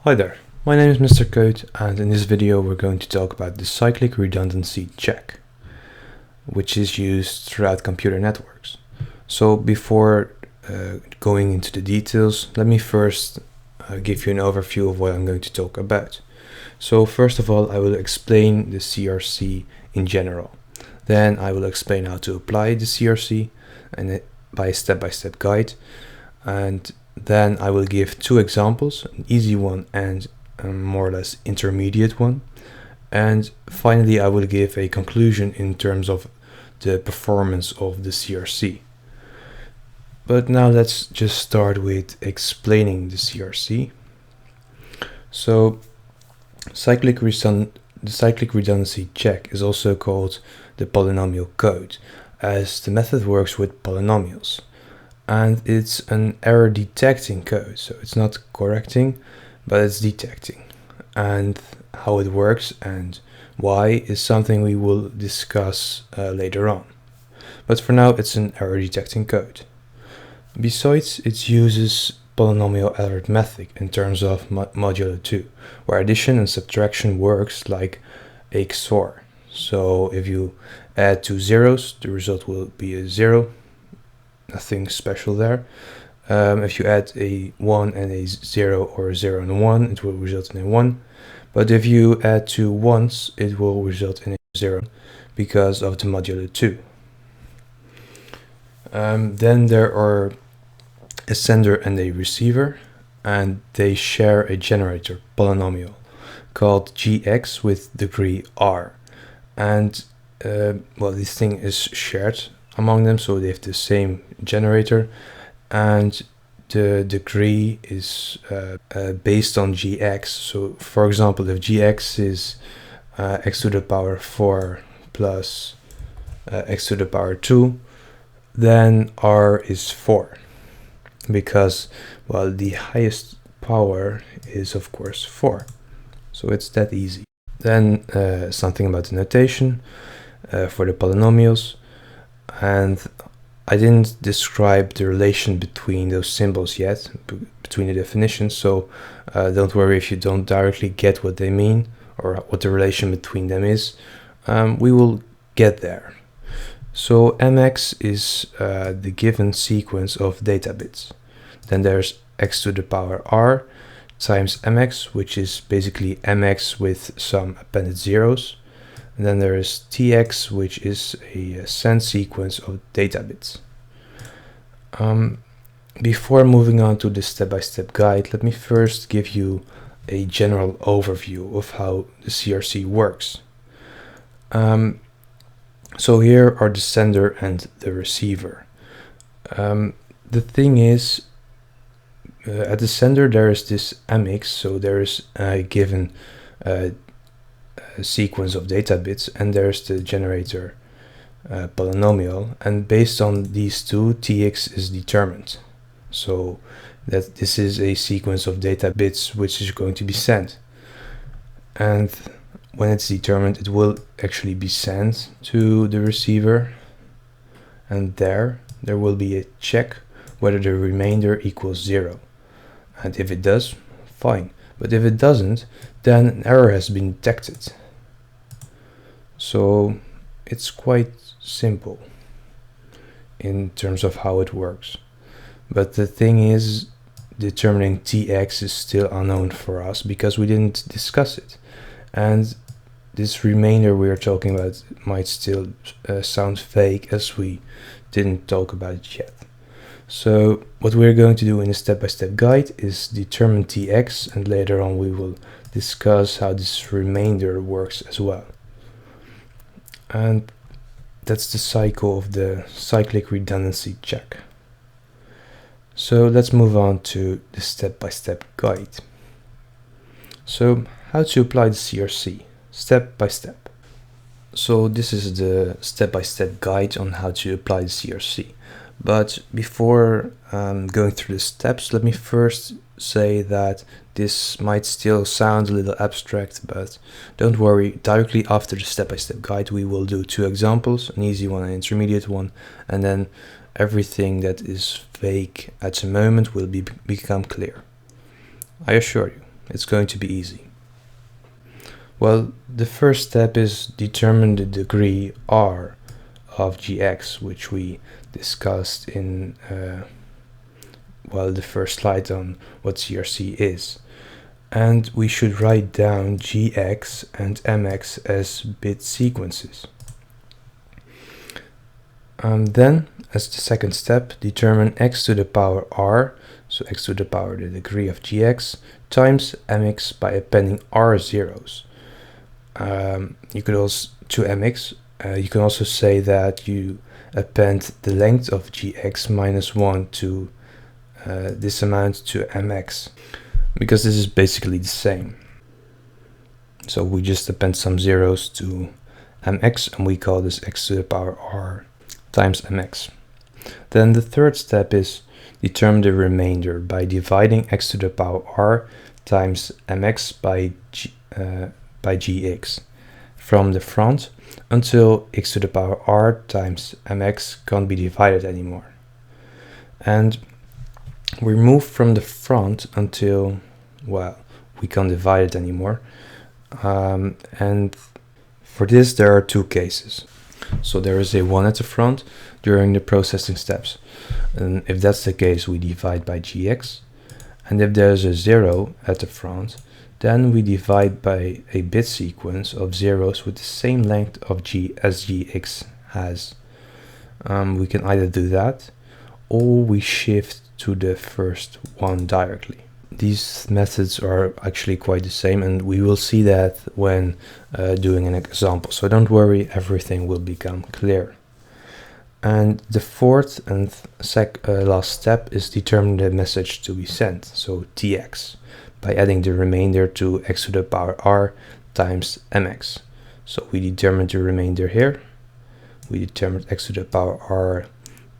Hi there, my name is MisterCode, and in this video we're going to talk about the Cyclic Redundancy Check, which is used throughout computer networks. So before going into the details, let me first give you an overview of what I'm going to talk about. So first of all, I will explain the CRC in general. Then I will explain how to apply the CRC and by a step-by-step guide. And then I will give two examples, an easy one and a more or less intermediate one. And finally, I will give a conclusion in terms of the performance of the CRC. But now let's just start with explaining the CRC. So the Cyclic Redundancy Check is also called the polynomial code, as the method works with polynomials. And it's an error detecting code, so it's not correcting, but it's detecting. And how it works and why is something we will discuss later on. But for now, it's an error detecting code. Besides, it uses polynomial arithmetic in terms of modulo 2, where addition and subtraction works like a XOR. So if you add two zeros, the result will be a 0. Nothing special there. If you add a 1 and a 0 or a 0 and a 1, it will result in a 1. But if you add two 1s, it will result in a 0 because of the modulo 2. Then there are a sender and a receiver, and they share a generator polynomial called gx with degree r. And well, this thing is shared among them, so they have the same generator, and the degree is based on gx. So for example, if gx is x to the power 4 plus x to the power 2, then r is 4, because, well, the highest power is of course 4, so it's that easy. Then something about the notation for the polynomials, and I didn't describe the relation between those symbols yet, between the definitions, so don't worry if you don't directly get what they mean or what the relation between them is. We will get there. So mx is the given sequence of data bits. Then there's x to the power r times mx, which is basically mx with some appended zeros. And then there is tx, which is a send sequence of data bits. Before moving on to the step-by-step guide, let me first give you a general overview of how the CRC works. So here are the sender and the receiver. The thing is, at the sender there is this mx, so there is a given sequence of data bits, and there's the generator polynomial, and based on these two, tx is determined, so that this is a sequence of data bits which is going to be sent, and when it's determined, it will actually be sent to the receiver, and there will be a check whether the remainder equals 0, and if it does, fine, but if it doesn't, then an error has been detected. So it's quite simple in terms of how it works. But the thing is, determining tx is still unknown for us because we didn't discuss it. And this remainder we are talking about might still sound fake, as we didn't talk about it yet. So what we're going to do in the step-by-step guide is determine tx, and later on we will discuss how this remainder works as well. And that's the cycle of the Cyclic Redundancy Check. So let's move on to the step-by-step guide. So how to apply the CRC, step by step. So this is the step-by-step guide on how to apply the CRC. But before going through the steps, let me first say that this might still sound a little abstract, but don't worry, directly after the step-by-step guide we will do two examples, an easy one and an intermediate one, and then everything that is vague at the moment will become clear. I assure you. it's going to be easy. Well, the first step is determine the degree R of gx, which we discussed in the first slide on what CRC is. And we should write down gx and mx as bit sequences. Then, as the second step, determine x to the power r, so x to the power the degree of gx, times mx by appending r zeros. You could also, to mx, you can also say that you append the length of gx minus 1 to this amount to mx, because this is basically the same. So we just append some zeros to mx, and we call this x to the power r times mx. Then the third step is determine the remainder by dividing x to the power r times mx by gx from the front until x to the power r times mx can't be divided anymore. And we move from the front until, well, we can't divide it anymore. And for this there are two cases. So there is a 1 at the front during the processing steps, and if that's the case we divide by gx, and if there's a 0 at the front, then we divide by a bit sequence of zeros with the same length of g as gx has. We can either do that, or we shift to the first one directly. These methods are actually quite the same, and we will see that when doing an example, so don't worry, everything will become clear. And the fourth and last step is determine the message to be sent, so tx, by adding the remainder to x to the power r times mx. So we determined the remainder here, we determined x to the power r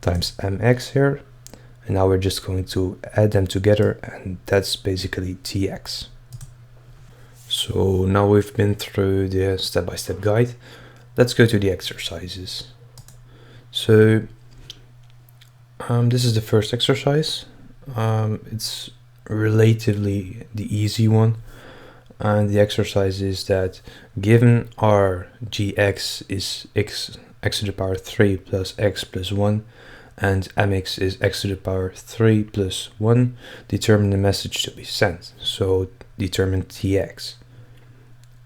times mx here, and now we're just going to add them together, and that's basically tx. So now we've been through the step-by-step guide, let's go to the exercises. So this is the first exercise. It's relatively the easy one, and the exercise is that given our gx is x to the power 3 plus x plus 1, and mx is x to the power 3 plus 1, determine the message to be sent, so determine tx.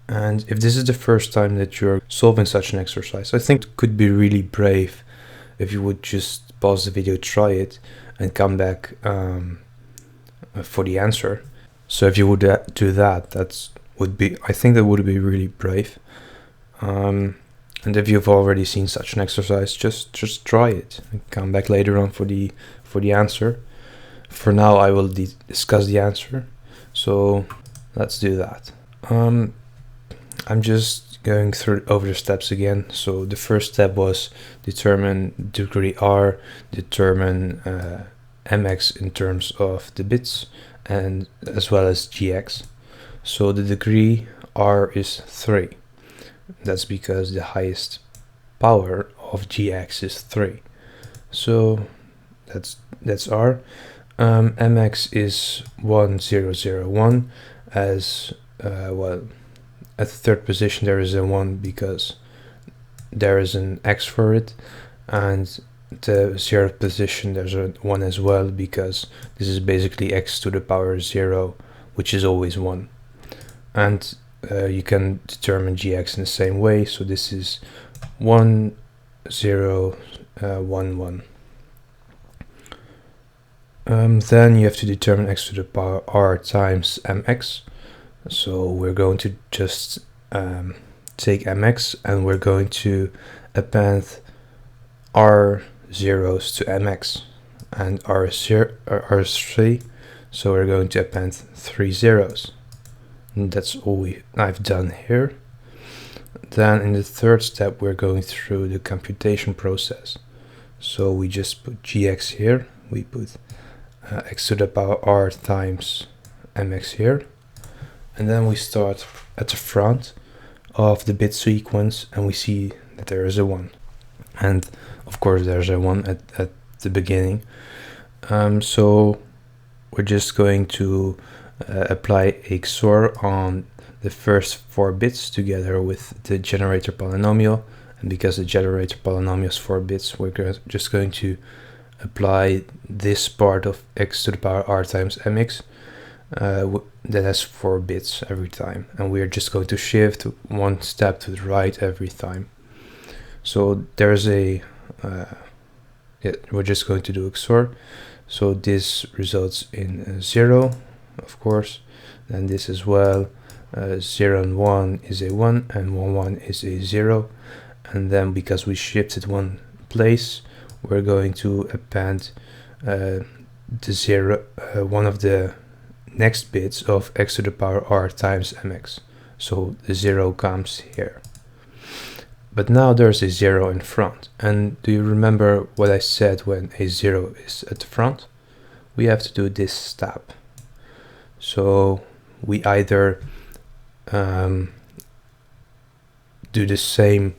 And if this is the first time that you're solving such an exercise, I think it could be really brave if you would just pause the video, try it, and come back for the answer. So if you would do that, I think that would be really brave. And if you've already seen such an exercise, just try it and come back later on for the answer. For now, I will discuss the answer. So let's do that. I'm just going over the steps again. So the first step was determine degree r, determine mx in terms of the bits, and as well as gx. So the degree r is 3. That's because the highest power of gx is 3. So that's r. Mx is 1001, as at the third position there is a 1 because there is an x for it, and the 0th position there's a 1 as well because this is basically x to the power 0, which is always 1. And you can determine gx in the same way, so this is 1 0 1 1. Then you have to determine x to the power r times mx. So we're going to just take mx, and we're going to append r zeros to mx, and r is 3, so we're going to append 3 zeros. And that's all I've done here. Then in the third step we're going through the computation process. So we just put gx here, we put x to the power r times mx here, and then we start at the front of the bit sequence, and we see that there is a 1, and of course there's a 1 at the beginning. So we're just going to apply a XOR on the first 4 bits together with the generator polynomial, and because the generator polynomial is 4 bits, we're just going to apply this part of x to the power r times mx that has 4 bits every time, and we're just going to shift 1 step to the right every time. So there's a we're just going to do XOR, so this results in 0, of course, and this as well. 0 and 1 is a 1, and 1 1 is a 0, and then because we shifted 1 place, we're going to append the 0, one of the next bits of x to the power r times mx, so the 0 comes here. But now there's a 0 in front, and do you remember what I said when a 0 is at the front? We have to do this step. So we either do the same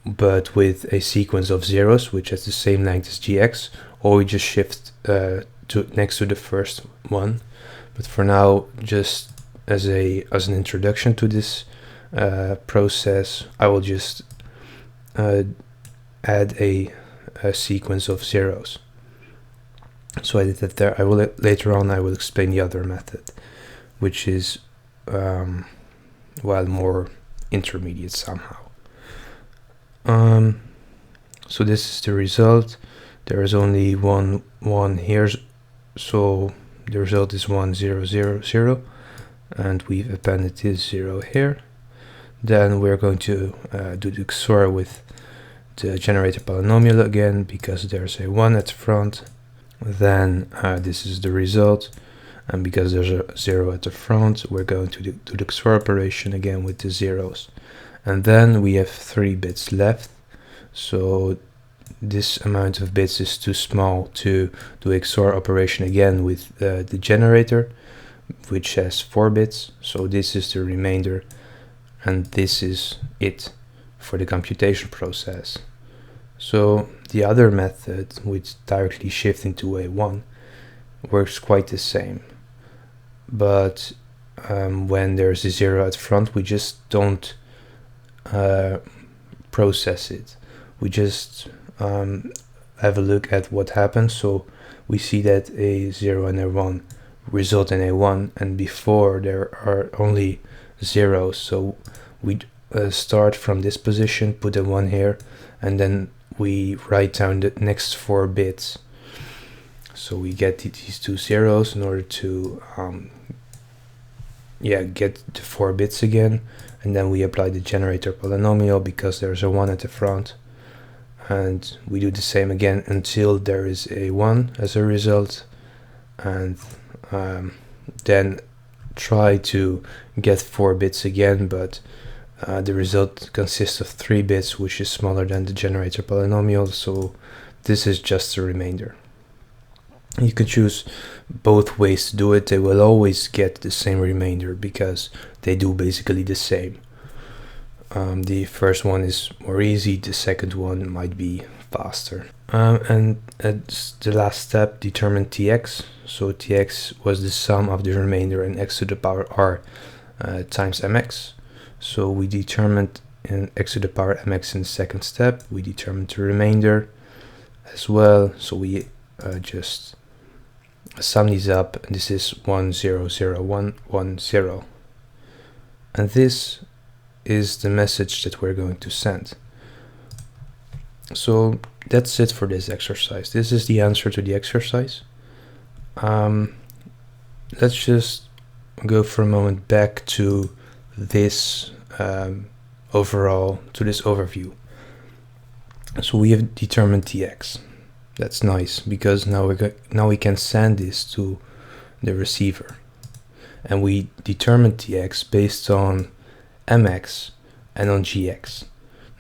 but with a sequence of zeros which has the same length as gx, or we just shift to next to the first one. But for now, just as an introduction to this process, I will just add a sequence of zeros. So I did that there. Later on I will explain the other method, which is well, more intermediate somehow. So this is the result. There is only one here, so the result is 1 0 0 0, and we've appended this 0 here. Then we're going to do the XOR with the generator polynomial again, because there's a 1 at the front. Then this is the result, and because there's a 0 at the front, we're going to do the XOR operation again with the zeros. And then we have 3 bits left, so this amount of bits is too small to do XOR operation again with the generator, which has 4 bits. So this is the remainder, and this is it for the computation process. So the other method, with directly shifting to a 1, works quite the same, but when there's a 0 at front, we just don't process it. We just have a look at what happens. So we see that a 0 and a 1 result in a 1, and before there are only zeros, so we start from this position, put a 1 here, and then we write down the next 4 bits. So we get these 2 zeros in order to get the 4 bits again, and then we apply the generator polynomial because there's a 1 at the front, and we do the same again until there is a 1 as a result, and then try to get 4 bits again, but the result consists of 3 bits, which is smaller than the generator polynomial, so this is just a remainder. You can choose both ways to do it. They will always get the same remainder because they do basically the same. The first one is more easy, the second one might be faster. And as the last step, determine tx. So tx was the sum of the remainder in x to the power r times mx. So we determined in x to the power mx in the second step. We determined the remainder as well. So we just sum these up, and this is 1 0 0 1 1 0. And this is the message that we're going to send. So that's it for this exercise. This is the answer to the exercise. Let's just go for a moment back to this overview. So we have determined tx. That's nice, because now we can send this to the receiver, and we determined tx based on mx and on gx.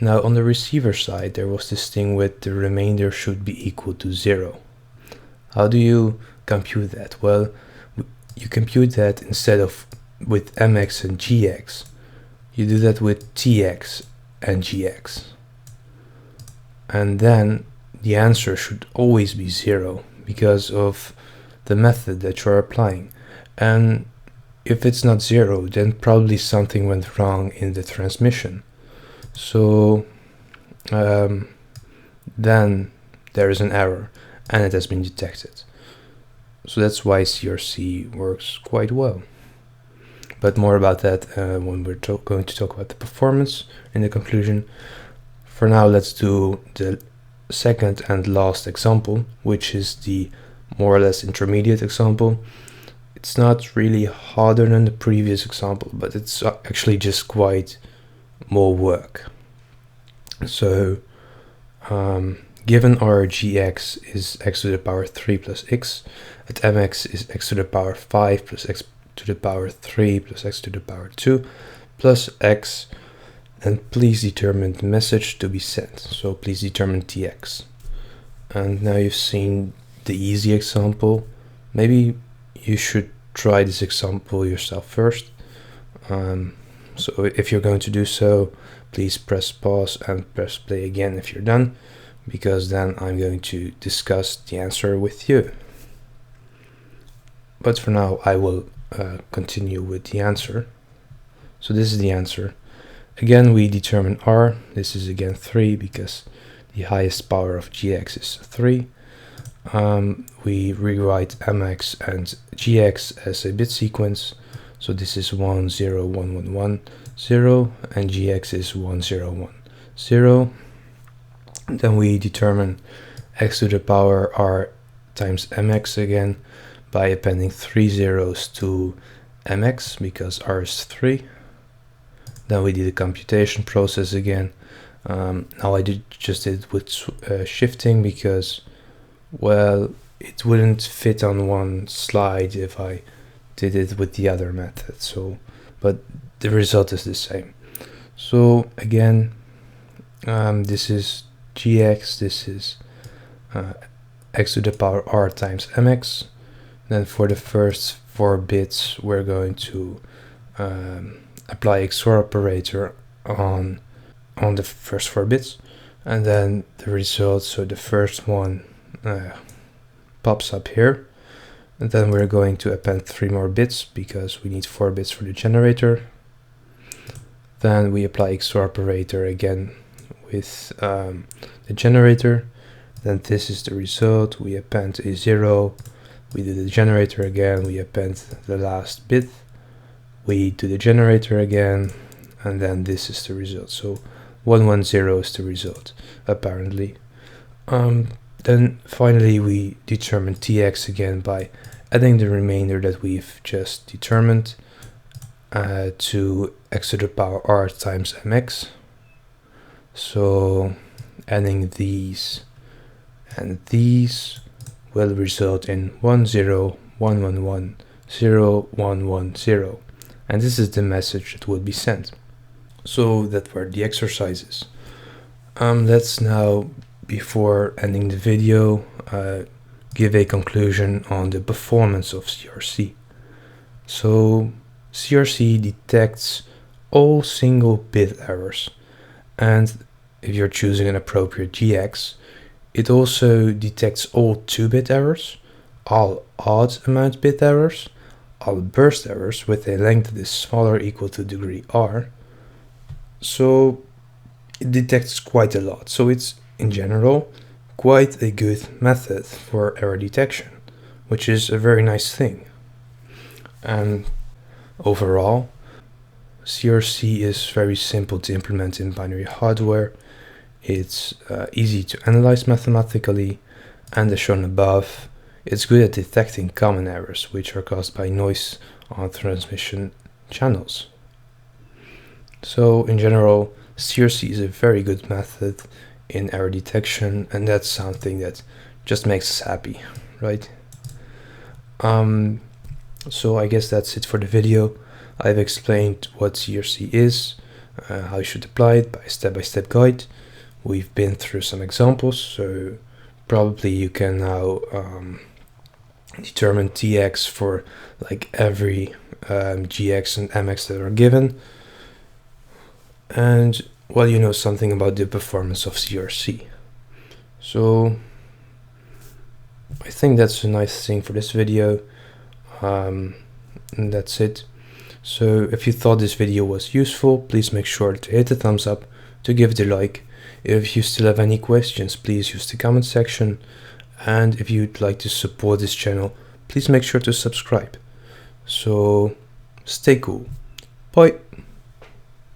Now on the receiver side, there was this thing with the remainder should be equal to 0. How do you compute that? Well, you compute that instead of with mx and gx, you do that with tx and gx, and then the answer should always be 0 because of the method that you're applying. And if it's not 0, then probably something went wrong in the transmission. So then there is an error and it has been detected. So that's why CRC works quite well. But more about that when we're going to talk about the performance in the conclusion. For now, let's do the second and last example, which is the more or less intermediate example. It's not really harder than the previous example, but it's actually just quite more work. So given our gx is x to the power 3 plus x, at mx is x to the power 5 plus x to the power 3 plus x to the power 2 plus x, then please determine the message to be sent. So please determine tx. And now you've seen the easy example. Maybe you should try this example yourself first. So if you're going to do so, please press pause and press play again if you're done, because then I'm going to discuss the answer with you. But for now, I will continue with the answer. So this is the answer. Again, we determine r. This is again 3 because the highest power of gx is 3. We rewrite mx and gx as a bit sequence. So this is 1 0 1 1 1 0 and gx is 1 0 1 0. Then we determine x to the power r times mx again by appending 3 zeros to mx because r is 3. Then we did the computation process again. Now I just did it with shifting because, well, it wouldn't fit on one slide if I did it with the other method. So, but the result is the same. So again, this is gx, this is x to the power r times mx. Then for the first 4 bits, we're going to apply XOR operator on the first 4 bits, and then the result, so the first one pops up here, and then we're going to append 3 more bits because we need 4 bits for the generator. Then we apply XOR operator again with the generator. Then this is the result. We append a 0. We do the generator again. We append the last bit. We do the generator again, and then this is the result. So 110 is the result, apparently. Then finally we determine tx again by adding the remainder that we've just determined to x to the power r times mx. So adding these and these will result in 1 0 1 1 1 0 1 1 0, and this is the message that will be sent. So that were the exercises. Let's now, before ending the video, give a conclusion on the performance of CRC. So CRC detects all single bit errors, and if you're choosing an appropriate GX, it also detects all 2-bit errors, all odd amount bit errors, all burst errors with a length that is smaller or equal to degree r. So it detects quite a lot. So it's, in general, quite a good method for error detection, which is a very nice thing. And overall, CRC is very simple to implement in binary hardware. It's easy to analyze mathematically, and as shown above, it's good at detecting common errors which are caused by noise on transmission channels. So in general, CRC is a very good method in error detection, and that's something that just makes us happy, right? So I guess that's it for the video. I've explained what CRC is, how you should apply it by a step-by-step guide. We've been through some examples, so probably you can now determine TX for like every GX and MX that are given. And well, you know something about the performance of CRC. So I think that's a nice thing for this video. and that's it. So if you thought this video was useful, please make sure to hit the thumbs up, to give it a like. If you still have any questions, please use the comment section. And if you'd like to support this channel, please make sure to subscribe. So stay cool. Bye.